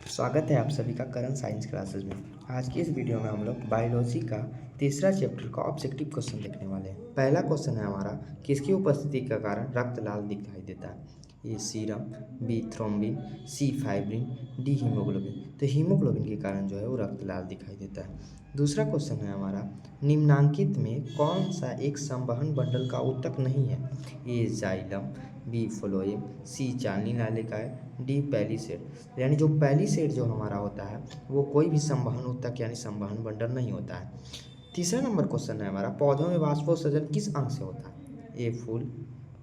स्वागत है आप सभी का करंट साइंस क्लासेस में। आज की इस वीडियो में हम लोग बायोलॉजी का तीसरा चैप्टर का ऑब्जेक्टिव क्वेश्चन देखने वाले हैं। पहला क्वेश्चन है हमारा, किसकी उपस्थिति के कारण रक्त लाल दिखाई देता है? ए सीरम, बी थ्रोम्बिन, सी फाइब्रिन, डी हीमोग्लोबिन। तो हीमोग्लोबिन के कारण जो है वो रक्त लाल दिखाई देता है। दूसरा क्वेश्चन है हमारा, निम्नांकित में कौन सा एक संवहन बंडल का ऊतक नहीं है? ए जाइलम, बी फ्लोएम, सी चालनी नालिकाएं, डी पैलीसेड। यानी जो पैलीसेड जो हमारा होता है वो कोई भी संवहन ऊतक यानी संवहन बंडल नहीं होता है। तीसरा नंबर क्वेश्चन है हमारा, पौधों में वाष्पोत्सर्जन किस अंग से होता है? ए फूल,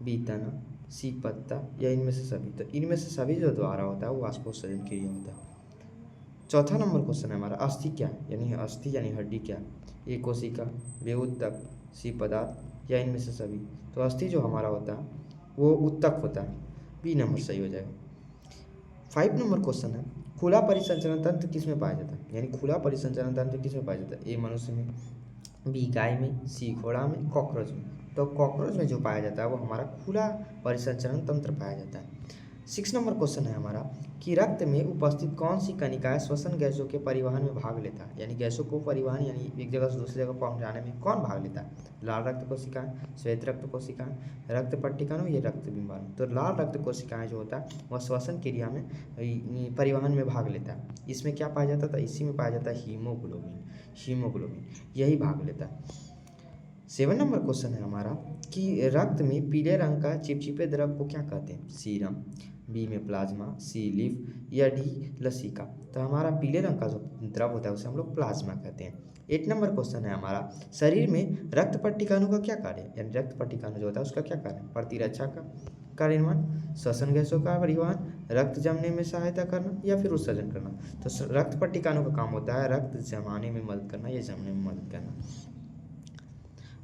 बी तना, सी पत्ता या इनमें से सभी। तो इनमें से सभी जो द्वारा होता है वो वाष्पोत्सर्जन क्रिया होता है। चौथा नंबर क्वेश्चन है हमारा, अस्थि क्या है? यानी अस्थि यानी हड्डी क्या है? ए कोशिका, बी उत्तक, सी पदार्थ या इनमें से सभी। तो अस्थि जो हमारा होता है वो उत्तक होता है। बी नंबर सही हो जाएगा। 5 नंबर क्वेश्चन है, खुला परिसंचरण तंत्र किस में पाया जाता है? यानी खुला परिसंचरण तंत्र किस में पाया जाता है? ए मनुष्य में, बी गाय में, सी घोड़ा में, कॉकरोच में। तो कॉकरोच में जो पाया जाता है वो हमारा खुला परिसंचरण तंत्र पाया जाता है। 6 नंबर क्वेश्चन है हमारा कि रक्त में उपस्थित कौन सी कणिकाएं श्वसन गैसों के परिवहन में भाग लेता है? यानी गैसों को परिवहन यानी एक जगह से दूसरी जगह पहुंचाने में कौन भाग लेता है? लाल रक्त कोशिकाएं, श्वेत रक्त कोशिकाएं, रक्त पट्टिकाणु या रक्त बिंबाणु। तो लाल रक्त कोशिकाएं जो होता है वह श्वसन क्रिया में परिवहन में भाग लेता है। इसमें क्या पाया जाता था? इसी में पाया जाता है हीमोग्लोबिन यही भाग लेता है। 7 नंबर क्वेश्चन है हमारा कि रक्त में पीले रंग का चिपचिपे द्रव को क्या कहते हैं? सीरम, बी में प्लाज्मा, सी लीफ या डी लसिका। तो हमारा पीले रंग का जो द्रव होता है उसे हम लोग प्लाज्मा कहते हैं। 8 नंबर क्वेश्चन है हमारा, शरीर में रक्त पट्टिकाणु का क्या कार्य है? यानी रक्त पट्टिकाणु जो होता है उसका क्या कार्य है? प्रतिरक्षा का निर्माण, श्वसन गैसों का परिवहन, रक्त जमने में सहायता करना या फिर उत्सर्जन करना। तो रक्त पट्टिकाणु का काम होता है रक्त जमाने में मदद करना या जमने में मदद करना।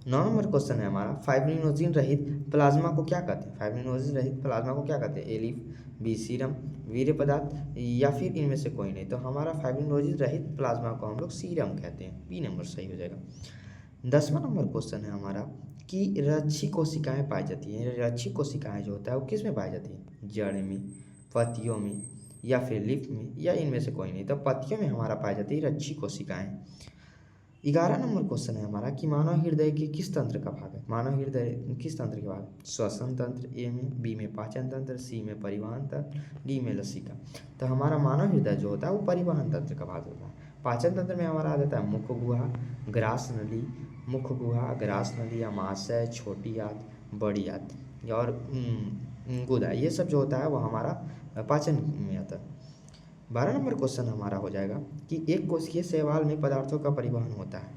9 नंबर क्वेश्चन है हमारा, फाइब्रिनोजिन रहित प्लाज्मा को क्या कहते हैं? फाइब्रिनोजिन रहित प्लाज्मा को क्या कहते हैं? ए लीफ, बी सीरम, वीर्य पदार्थ या फिर इनमें से कोई नहीं। तो हमारा फाइब्रिनोजिन रहित प्लाज्मा को हम लोग सीरम कहते हैं। बी नंबर सही हो जाएगा। 10वां नंबर क्वेश्चन है हमारा कि रक्षी कोशिकाएं पाई जाती हैं। रक्षी कोशिकाएं जो होता है वो किस में पाई जाती है? जड़ में, पत्तियों में या फिर लीफ में या इनमें से कोई नहीं। तो पत्तियों में हमारा पाई जाती है रक्षी कोशिकाएं। 11 नंबर क्वेश्चन है हमारा कि मानव हृदय के किस तंत्र का भाग है? मानव हृदय किस तंत्र के भाग? श्वसन तंत्र ए में, बी में पाचन तंत्र, सी में परिवहन तंत्र, डी में लसिका। तो हमारा मानव हृदय जो होता है वो परिवहन तंत्र का भाग होता है। पाचन तंत्र में हमारा आ जाता है मुख गुहा, ग्रास नली, मुख गुहा, ग्रास नली, अमाशय, छोटी आंत, बड़ी आंत और गुदा। ये सब जो होता है वो हमारा पाचन में आता है। 12 नंबर क्वेश्चन हमारा हो जाएगा कि एक कोशिकीय शैवाल में पदार्थों का परिवहन होता है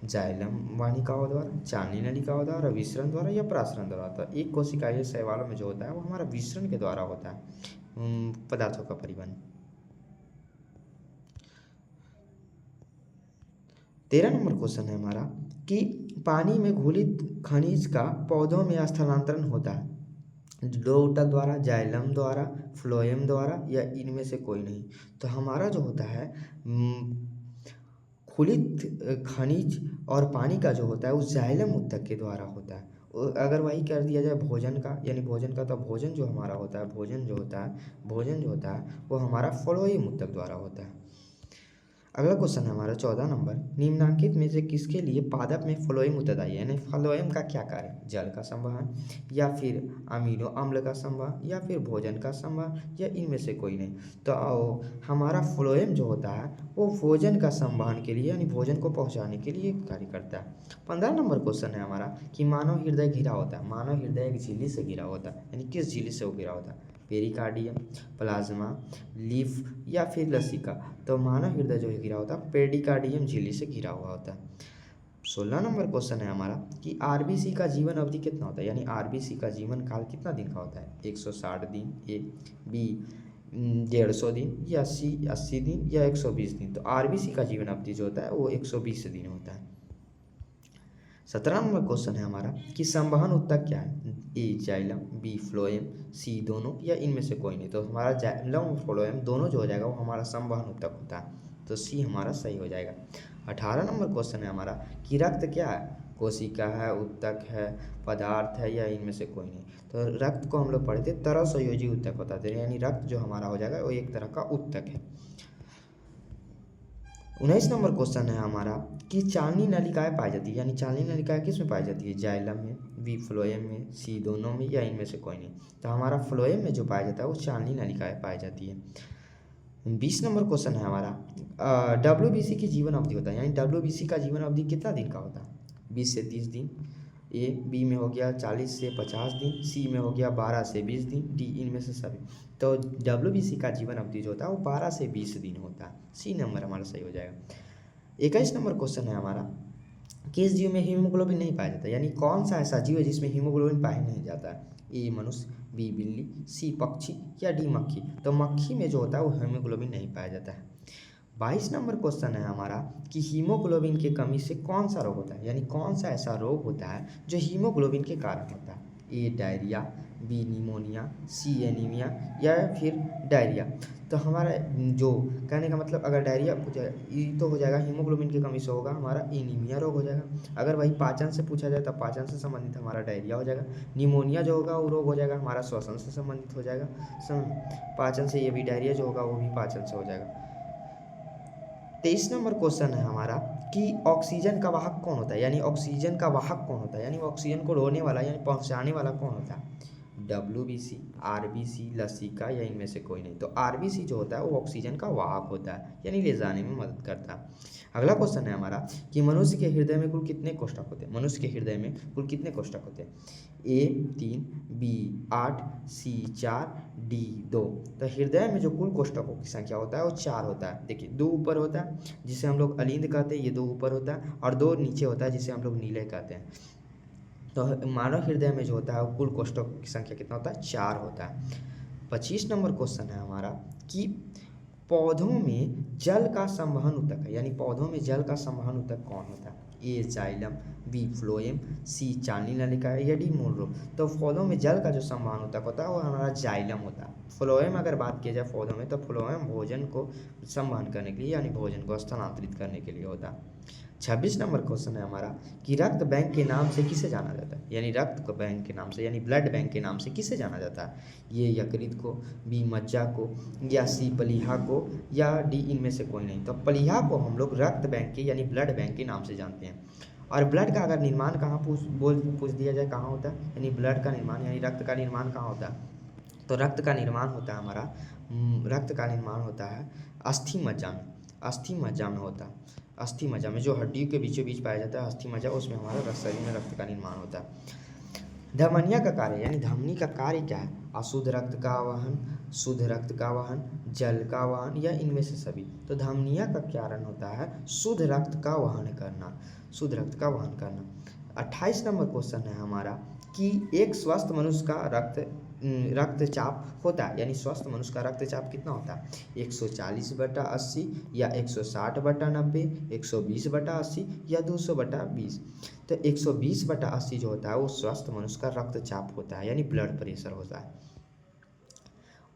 जाइलम वाहिकाओं द्वारा, चालनी नलिकाओं द्वारा, विसरण द्वारा या प्रासरण द्वारा। तो एक कोशिकीय शैवालों में जो होता है वो हमारा विसरण के द्वारा होता है पदार्थों का परिवहन। 13 नंबर क्वेश्चन है हमारा कि पानी में घुलित खनिज का पौधों में स्थानांतरण होता है दो ऊतक द्वारा, जाइलम द्वारा, फ्लोएम द्वारा या इनमें से कोई नहीं। तो हमारा जो होता है खुलित खनिज और पानी का जो होता है उस जाइलम ऊतक के द्वारा होता है। अगर वही कर दिया जाए भोजन का, यानी भोजन का, तो भोजन जो हमारा होता है भोजन जो होता है वो हमारा फ्लोएम ऊतक द्वारा होता है। अगला क्वेश्चन है हमारा 14 नंबर, निम्नांकित में से किसके लिए पादप में फ्लोएम उत्तरदायी है? यानी फ्लोएम का क्या कार्य? जल का संवहन या फिर अमीनो अम्ल का संवहन या फिर भोजन का संवहन या इनमें से कोई नहीं। तो हमारा फ्लोएम जो होता है वो भोजन का संवहन के लिए यानी भोजन को पहुँचाने के लिए कार्य करता है। 15 नंबर क्वेश्चन है हमारा कि मानव हृदय घिरा होता है। मानव हृदय एक झिल्ली से घिरा होता है, यानी किस झिल्ली से वो घिरा होता है? पेरिकार्डियम, प्लाज्मा, लीफ या फिर लसिका। तो मानव हृदय जो है घिरा होता है पेरिकार्डियम झिल्ली से घिरा हुआ होता है। 16 नंबर क्वेश्चन है हमारा कि आरबीसी का जीवन अवधि कितना होता है? यानी आरबीसी का जीवन काल कितना दिन का होता है? 160 दिन, ए बी 150 दिन या सी 80 दिन या 120 दिन। तो आरबीसी का जीवन अवधि जो होता है वो 120 दिन होता है। 17 नंबर क्वेश्चन है हमारा कि संवहन ऊतक क्या है? ए जाइलम, बी फ्लोएम, सी दोनों या इनमें से कोई नहीं। तो हमारा जाइलम और फ्लोएम दोनों जो हो जाएगा वो हमारा संवहन ऊतक होता है। तो सी हमारा सही हो जाएगा। 18 नंबर क्वेश्चन है हमारा कि रक्त क्या है? कोशिका है, उत्तक है, पदार्थ है, या इनमें से कोई नहीं। तो रक्त को हम लोग पढ़े थे तरल संयोजी उत्तक होता है, यानी रक्त जो हमारा हो जाएगा वो एक तरह का उत्तक है। 19 नंबर क्वेश्चन है हमारा कि चालनी नलिकाएं पाई जाती है, यानी चालनी नलिकाएं किस में पाई जाती है? जाइलम में, बी फ्लोएम में, सी दोनों में, या इनमें से कोई नहीं। तो हमारा फ्लोएम में जो पाया जाता है वो चालनी नलिकाएं पाई जाती है। 20 नंबर क्वेश्चन है हमारा WBC की जीवन अवधि होता है, यानी WBC का जीवन अवधि कितना दिन का होता है? 20 से 30 दिन। ए बी में हो गया 40 से 50 दिन, सी में हो गया 12 से 20 दिन, डी इनमें से सभी। तो WBC का जीवन अवधि जो होता है वो 12 से 20 दिन होता है। सी नंबर हमारा सही हो जाएगा। 21 नंबर क्वेश्चन है हमारा किस जीव में हीमोग्लोबिन नहीं पाया जाता, यानी कौन सा ऐसा जीव है जिसमें हीमोग्लोबिन पाया नहीं जाता है? ए मनुष्य, बी बिल्ली, सी पक्षी, या डी मक्खी। तो मक्खी में जो होता है वो हीमोग्लोबिन नहीं पाया जाता है। 22 नंबर क्वेश्चन है हमारा कि हीमोग्लोबिन की कमी से कौन सा रोग होता है, यानी कौन सा ऐसा रोग होता है जो हीमोग्लोबिन के कारण होता है? ए डायरिया, बी निमोनिया, सी एनीमिया, या फिर डायरिया। तो हमारा जो कहने का मतलब अगर डायरिया ये तो हो जाएगा हीमोग्लोबिन की कमी से होगा हमारा एनीमिया रोग हो जाएगा। अगर वही पाचन से पूछा जाए तो पाचन से संबंधित हमारा डायरिया हो जाएगा। निमोनिया जो होगा वो रोग हो जाएगा हमारा श्वसन से संबंधित हो जाएगा। पाचन से, ये भी डायरिया जो होगा वो भी पाचन से हो जाएगा। 23 नंबर क्वेश्चन है हमारा कि ऑक्सीजन का वाहक कौन होता है, यानी ऑक्सीजन का वाहक कौन होता है, यानी ऑक्सीजन को ढोने वाला यानी पहुंचाने वाला कौन होता है? WBC, RBC, लसिका, या इनमें से कोई नहीं। तो RBC जो होता है वो ऑक्सीजन का वाहक होता है, यानी ले जाने में मदद करता है। अगला क्वेश्चन है हमारा कि मनुष्य के हृदय में कुल कितने कोष्ठक होते हैं? मनुष्य के हृदय में कुल कितने कोष्ठक होते हैं? A 3, B 8, C 4, D 2। तो हृदय में जो कुल कोष्ठकों की संख्या होता है वो 4 होता है। देखिए 2 ऊपर होता है जिसे हम लोग अलिंद कहते हैं, ये 2 ऊपर होता है, और 2 नीचे होता है जिसे हम लोग नीले कहते हैं। तो मानव हृदय में जो होता है वो कुल कोष्ठकों की संख्या कितना होता है? 4 होता है। 25 नंबर क्वेश्चन है हमारा कि पौधों में जल का संवहन ऊतक है, यानी पौधों में जल का संवहन ऊतक कौन होता है? ए जाइलम, बी फ्लोएम, सी चालनी नलिका, या डी मूलरूप। तो पौधों में जल का जो संवहन ऊतक होता है वो हमारा जाइलम होता है। फ्लोएम अगर बात की जाए पौधों में तो फ्लोएम भोजन को संवहन करने के लिए यानी भोजन को स्थानांतरित करने के लिए होता है। 26 नंबर क्वेश्चन है हमारा कि रक्त बैंक के नाम से किसे जाना जाता है, यानी रक्त को बैंक के नाम से यानी ब्लड बैंक के नाम से किसे जाना जाता है? ये यकृत को, बी मज्जा को, या सी प्लीहा को, या डी इनमें से कोई नहीं। तो प्लीहा को हम लोग रक्त बैंक के यानी ब्लड बैंक के नाम से जानते हैं। और ब्लड का अगर निर्माण कहाँ पूछ दिया जाए कहाँ होता है, यानी ब्लड का निर्माण यानी रक्त का निर्माण कहाँ होता है? तो रक्त का निर्माण होता है हमारा रक्त का निर्माण होता है अस्थि मज्जा में। अस्थि मज्जा में होता है, अस्थि मज्जा में जो हड्डियों के बीचों बीच पाया जाता है अस्थि मज्जा, उसमें हमारा शरीर में रक्त का निर्माण होता है। धमनिया का कार्य यानी धमनी का कार्य क्या है? अशुद्ध रक्त का वहन, शुद्ध रक्त का वहन, जल का वहन, या इनमें से सभी। तो धमनिया का कारण होता है शुद्ध रक्त का वहन करना, शुद्ध रक्त का वहन करना। 28 नंबर क्वेश्चन है हमारा कि एक स्वस्थ मनुष्य का रक्तचाप होता है, यानी स्वस्थ मनुष्य का रक्तचाप कितना होता है? 140/80, या 160/90, 120/80, या 200/20। तो 120/80 जो होता है वो स्वस्थ मनुष्य का रक्तचाप होता है, यानी ब्लड प्रेशर होता है।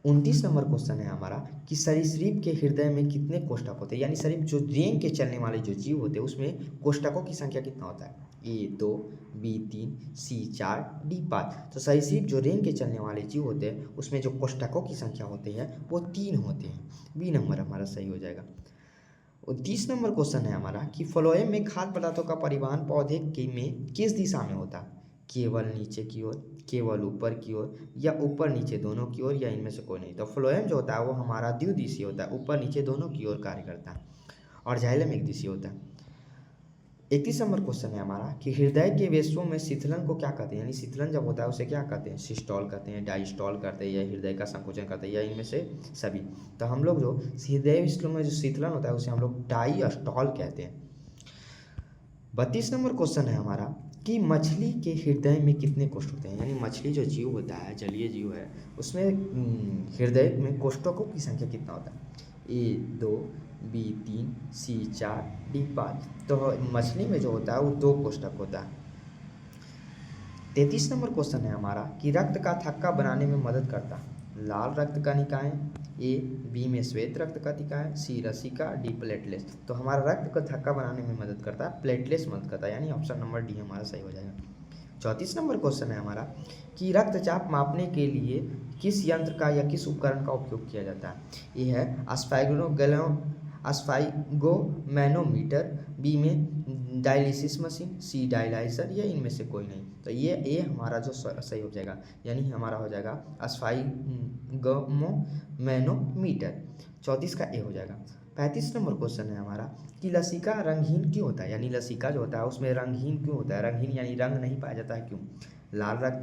29 नंबर क्वेश्चन है हमारा कि सरीसृप के हृदय में कितने कोष्ठक होते हैं, यानी शरीर जो रेंग के चलने वाले जो जीव होते हैं उसमें कोष्ठकों की संख्या कितना होता है? A 2, B 3, C 4, D 5। तो सरीसृप जो रेंग के चलने वाले जीव होते हैं उसमें जो कोष्ठकों की संख्या होती है वो 3 होते हैं। बी नंबर हमारा सही हो जाएगा। 30 नंबर क्वेश्चन है हमारा कि फ्लोएम में खाद्य पदार्थों का परिवहन पौधे में किस दिशा में होता है? केवल नीचे की ओर, केवल ऊपर की ओर, या ऊपर नीचे दोनों की ओर, या इनमें से कोई नहीं। तो फ्लोएम जो होता है वो हमारा द्विदिशीय होता है, ऊपर नीचे दोनों की ओर कार्य करता है, और जाइलम एक दिशीय होता है। 31 नंबर क्वेश्चन है हमारा कि हृदय के वेशों में शीतलन को क्या कहते हैं, यानी शीतलन जब होता है उसे क्या कहते हैं? सिस्टोल कहते हैं, डायस्टोल कहते हैं, या हृदय का संकोचन कहते हैं, या इनमें से सभी। तो हम लोग जो हृदय वेशों में जो शीतलन होता है उसे हम लोग डायस्टोल कहते हैं। 32 नंबर क्वेश्चन है हमारा कि मछली के हृदय में कितने कोष्ठ होते हैं, यानी मछली जो जीव होता है जलीय जीव है उसमें हृदय में कोष्ठकों की संख्या कितना होता है? A 2, B 3, C 4, D 5। तो मछली में जो होता है वो 2 कोष्ठक होता है। 33 नंबर क्वेश्चन है हमारा कि रक्त का थक्का बनाने में मदद करता है लाल रक्त कणिकाएं, ए बी में श्वेत रक्त कणिका है, सी रसिका, डी प्लेटलेट्स। तो हमारा रक्त को थक्का बनाने में मदद करता है, प्लेटलेट्स मदद करता है, यानी ऑप्शन नंबर डी हमारा सही हो जाएगा। 34 नंबर क्वेश्चन है हमारा कि रक्तचाप मापने के लिए किस यंत्र का या किस उपकरण का उपयोग किया जाता है। ये है स्फाइगोमैनोमीटर, बी में डायलिसिस मशीन, सी डायलाइजर, या इनमें से कोई नहीं। तो ये हमारा जो सही हो जाएगा, यानी हमारा हो जाएगा स्फाइगोमैनोमीटर। 34 का ए हो जाएगा। 35 नंबर क्वेश्चन है हमारा कि लसिका रंगहीन क्यों होता है, यानी लसिका जो होता है उसमें रंगहीन क्यों होता है। रंगहीन यानी रंग नहीं पाया जाता है, क्यों। लाल रक्त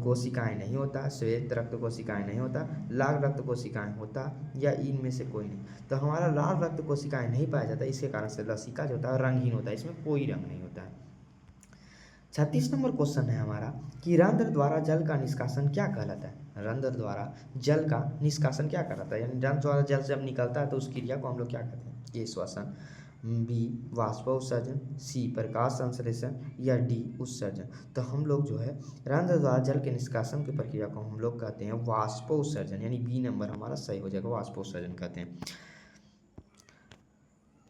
कोशिकाएं नहीं होता, श्वेत रक्त कोशिकाएं नहीं होता, लाल रक्त कोशिकाएं होता, या इनमें से कोई नहीं। तो हमारा लाल रक्त कोशिकाएं नहीं पाया जाता, इसके कारण से लसिका जो होता है रंगहीन होता है, इसमें कोई रंग नहीं होता है। 36 नंबर क्वेश्चन है हमारा कि रंध्र द्वारा जल का निष्कासन क्या कहलाता है। रंध्र द्वारा जल का निष्कासन क्या कहलाता है, यानी रंध्र द्वारा जल जब निकलता है तो उस क्रिया को हम लोग क्या कहते हैं। ए श्वसन, बी वाष्प उत्सर्जन, सी प्रकाश संश्लेषण, या डी उत्सर्जन। तो हम लोग जो है रंध्र द्वारा जल के निष्कासन की प्रक्रिया को हम लोग कहते हैं वाष्प उत्सर्जन, यानी बी नंबर हमारा सही हो जाएगा, वाष्प उत्सर्जन कहते हैं।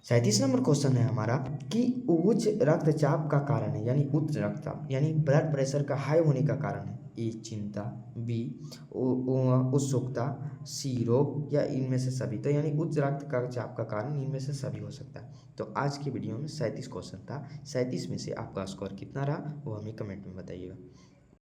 37 नंबर क्वेश्चन है हमारा कि उच्च रक्तचाप का कारण है, यानी उच्च रक्तचाप यानी ब्लड प्रेशर का हाई होने का कारण है। ए चिंता, बी उत्सुकता, सी रोग, या इनमें से सभी। तो यानी उच्च रक्तचाप का कारण इनमें से सभी हो सकता है। तो आज की वीडियो में 37 क्वेश्चन था। 37 में से आपका स्कोर कितना रहा वो हमें कमेंट में बताइएगा।